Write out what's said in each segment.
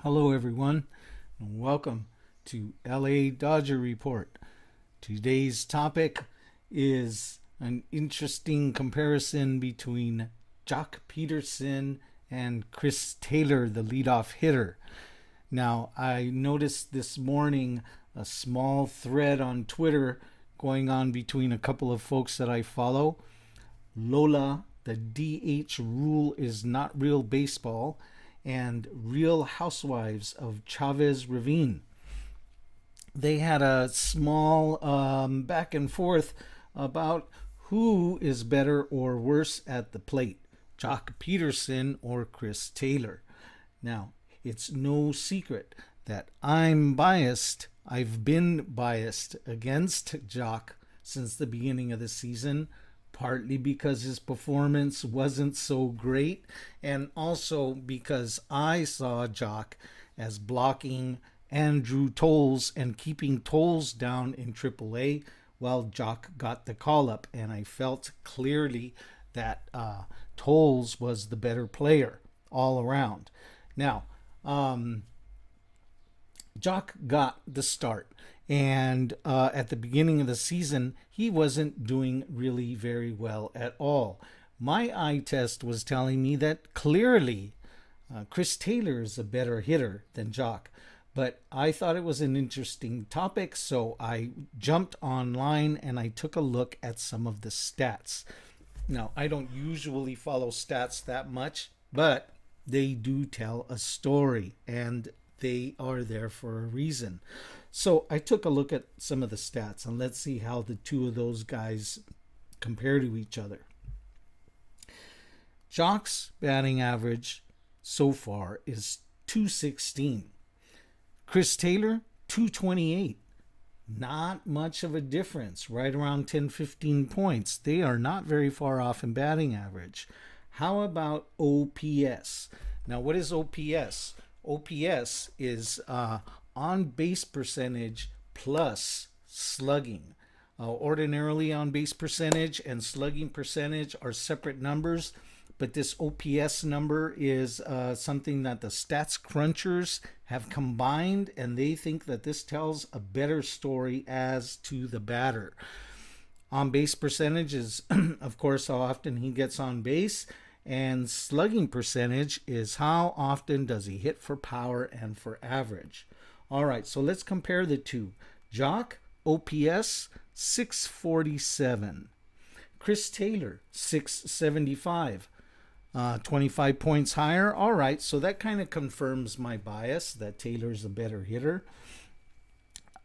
Hello, everyone, and welcome to LA Dodger Report. Today's topic is an interesting comparison between Joc Pederson and Chris Taylor, the leadoff hitter. Now, I noticed this morning a small thread on Twitter going on between a couple of folks that I follow. Lola, the DH rule is not real baseball, and Real Housewives of Chavez Ravine. They had a small back and forth about who is better or worse at the plate, Joc Pederson or Chris Taylor. Now, it's no secret that I'm biased. I've been biased against Joc since the beginning of the season, partly because his performance wasn't so great, and also because I saw Joc as blocking Andrew Toles and keeping Toles down in AAA while Joc got the call up, and I felt clearly that Toles was the better player all around. Now, Joc got the start, and at the beginning of the season, he wasn't doing really very well at all. My eye test was telling me that clearly Chris Taylor is a better hitter than Joc. But I thought it was an interesting topic, so I jumped online and I took a look at some of the stats. Now, I don't usually follow stats that much, but they do tell a story, and they are there for a reason. So I took a look at some of the stats, and let's see how the two of those guys compare to each other. Joc's batting average so far is 216. Chris Taylor, 228. Not much of a difference, right around 10-15 points. They are not very far off in batting average. How about OPS? Now, what is OPS? OPS is on base percentage plus slugging. Ordinarily, on base percentage and slugging percentage are separate numbers, but this OPS number is something that the stats crunchers have combined, and they think that this tells a better story as to the batter. On base percentage is, of course, how often he gets on base, and slugging percentage is how often does he hit for power and for average. All right, so let's compare the two. Joc, OPS, 647. Chris Taylor, 675. 25 points higher. All right, so that kind of confirms my bias that Taylor's a better hitter.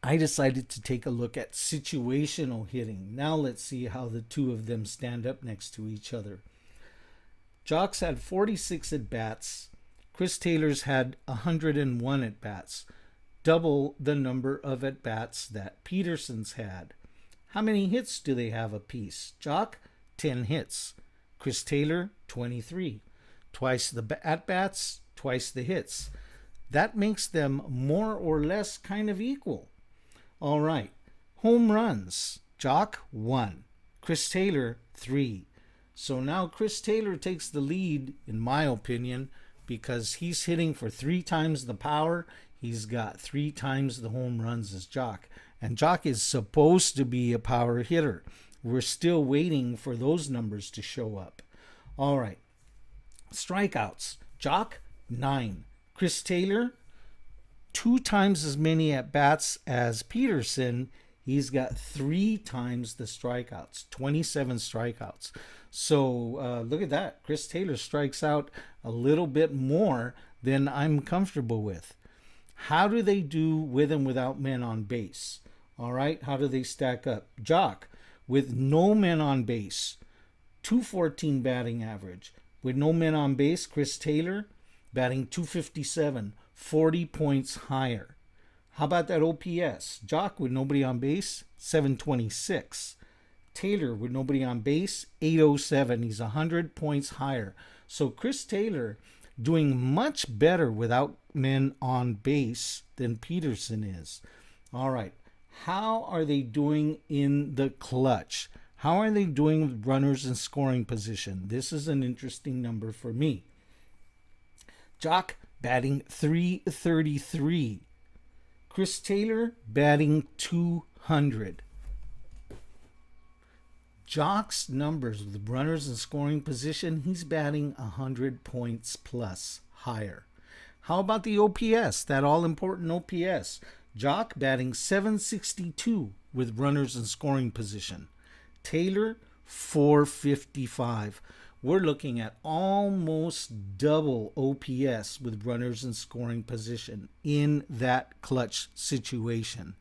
I decided to take a look at situational hitting. Now let's see how the two of them stand up next to each other. Joc's had 46 at-bats. Chris Taylor's had 101 at-bats, double the number of at-bats that Pederson's had. How many hits do they have apiece? Joc, 10 hits. Chris Taylor, 23. Twice the at-bats, twice the hits. That makes them more or less kind of equal. All right. Home runs. Joc, 1. Chris Taylor, 3. So now Chris Taylor takes the lead, in my opinion, because he's hitting for 3 times the power. He's got 3 times the home runs as Joc. And Joc is supposed to be a power hitter. We're still waiting for those numbers to show up. All right. Strikeouts. Joc, 9. Chris Taylor, 2 times as many at-bats as Pederson. He's got 3 times the strikeouts, 27 strikeouts. So look at that. Chris Taylor strikes out a little bit more than I'm comfortable with. How do they do with and without men on base? All right. How do they stack up? Joc, with no men on base, 214 batting average. With no men on base, Chris Taylor batting 257, 40 points higher. How about that OPS? Joc with nobody on base, 726. Taylor with nobody on base, 807. He's 100 points higher. So Chris Taylor doing much better without men on base than Pederson is. All right. How are they doing in the clutch? How are they doing with runners in scoring position? This is an interesting number for me. Joc batting 333. Chris Taylor batting 200. Joc's numbers with runners in scoring position, he's batting 100 points plus higher. How about the OPS, that all-important OPS? Joc batting 762 with runners in scoring position. Taylor, 455. We're looking at almost double OPS with runners in scoring position in that clutch situation.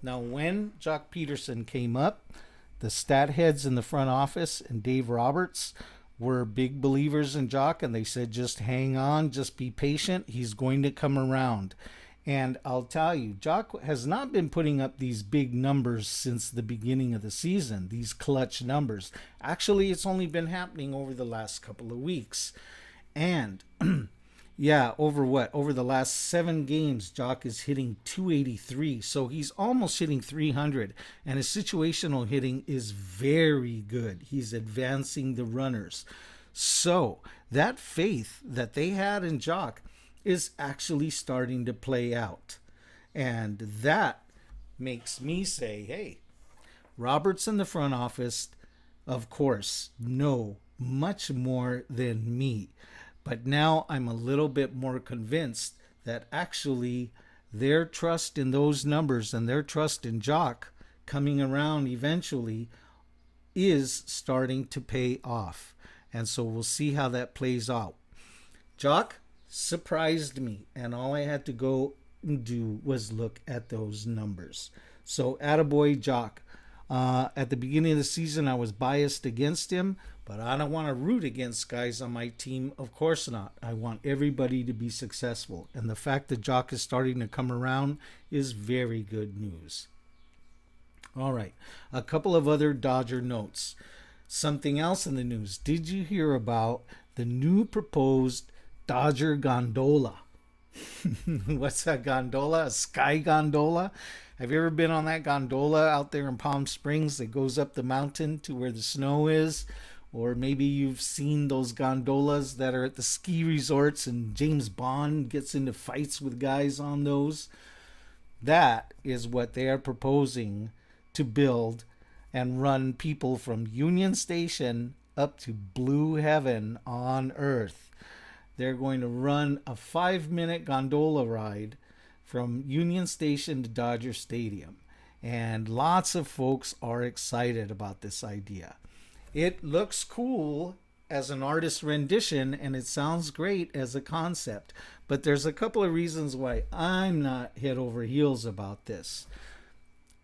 Now, when Joc Pederson came up, the stat heads in the front office and Dave Roberts were big believers in Joc, and they said, just hang on, just be patient. He's going to come around. And I'll tell you, Joc has not been putting up these big numbers since the beginning of the season, these clutch numbers. Actually, it's only been happening over the last couple of weeks. And yeah, over the last 7 games, Joc is hitting 283. So he's almost hitting 300. And his situational hitting is very good. He's advancing the runners. So that faith that they had in Joc is actually starting to play out. And that makes me say, hey, Roberts in the front office, of course, know much more than me. But now I'm a little bit more convinced that actually their trust in those numbers and their trust in Joc coming around eventually is starting to pay off. And so we'll see how that plays out. Joc surprised me, and all I had to go and do was look at those numbers. So attaboy Joc. At the beginning of the season, I was biased against him, but I don't want to root against guys on my team. Of course not. I want everybody to be successful, and the fact that Joc is starting to come around is very good news. All right, a couple of other Dodger notes. Something else in the news. Did you hear about the new proposed Dodger gondola? What's that gondola? A sky gondola? Have you ever been on that gondola out there in Palm Springs that goes up the mountain to where the snow is? Or maybe you've seen those gondolas that are at the ski resorts and James Bond gets into fights with guys on those. That is what they are proposing to build and run people from Union Station up to Blue Heaven on Earth. They're going to run a 5-minute gondola ride from Union Station to Dodger Stadium. And lots of folks are excited about this idea. It looks cool as an artist rendition, and it sounds great as a concept. But there's a couple of reasons why I'm not head over heels about this.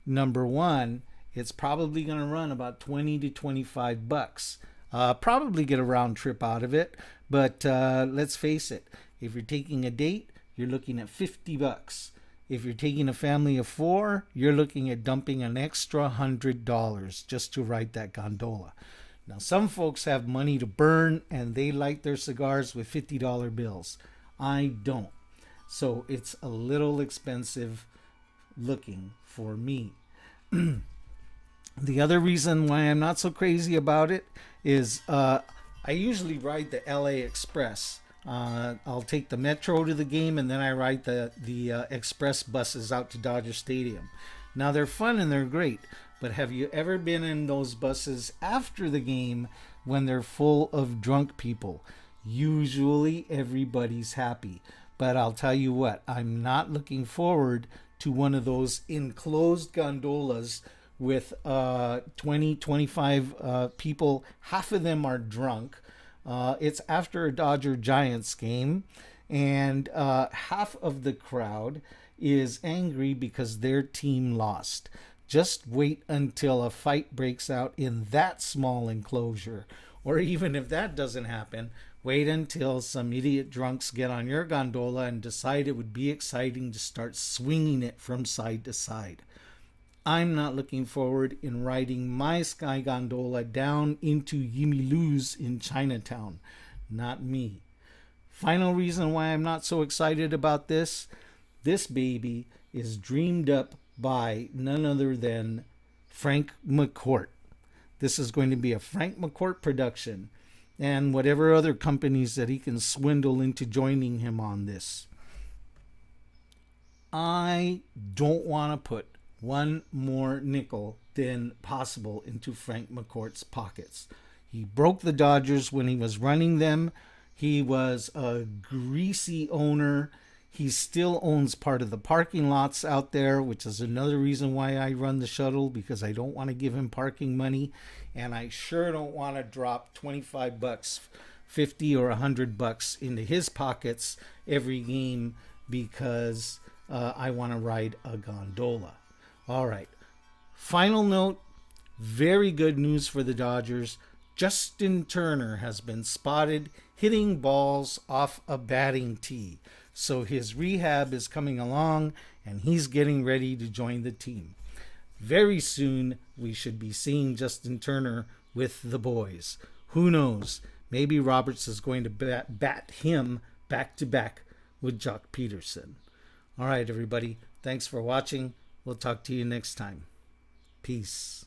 Number one, it's probably going to run about $20 to $25. Probably get a round trip out of it, but let's face it, if you're taking a date, you're looking at $50. If you're taking a family of 4, you're looking at dumping an extra $100 just to ride that gondola. Now, some folks have money to burn and they light their cigars with $50 bills. I don't. So it's a little expensive looking for me. The other reason why I'm not so crazy about it is I usually ride the LA Express. I'll take the Metro to the game, and then I ride the express buses out to Dodger Stadium. Now, they're fun and they're great, but have you ever been in those buses after the game when they're full of drunk people? Usually everybody's happy. But I'll tell you what, I'm not looking forward to one of those enclosed gondolas with 20, 25 people. Half of them are drunk. It's after a Dodger Giants game, and half of the crowd is angry because their team lost. Just wait until a fight breaks out in that small enclosure. Or even if that doesn't happen, wait until some idiot drunks get on your gondola and decide it would be exciting to start swinging it from side to side. I'm not looking forward in riding my sky gondola down into Yimilu's in Chinatown. Not me. Final reason why I'm not so excited about this baby is dreamed up by none other than Frank McCourt. This is going to be a Frank McCourt production. and whatever other companies that he can swindle into joining him on this. I don't want to put one more nickel than possible into Frank McCourt's pockets. He broke the Dodgers when he was running them. He was a greasy owner. He still owns part of the parking lots out there, which is another reason why I run the shuttle, because I don't want to give him parking money, and I sure don't want to drop 25 bucks, 50 or 100 bucks into his pockets every game because I want to ride a gondola. All right. Final note, very good news for the Dodgers. Justin Turner has been spotted hitting balls off a batting tee. So his rehab is coming along and he's getting ready to join the team. Very soon we should be seeing Justin Turner with the boys. Who knows? Maybe Roberts is going to bat him back to back with Joc Pederson. All right, everybody. Thanks for watching. We'll talk to you next time. Peace.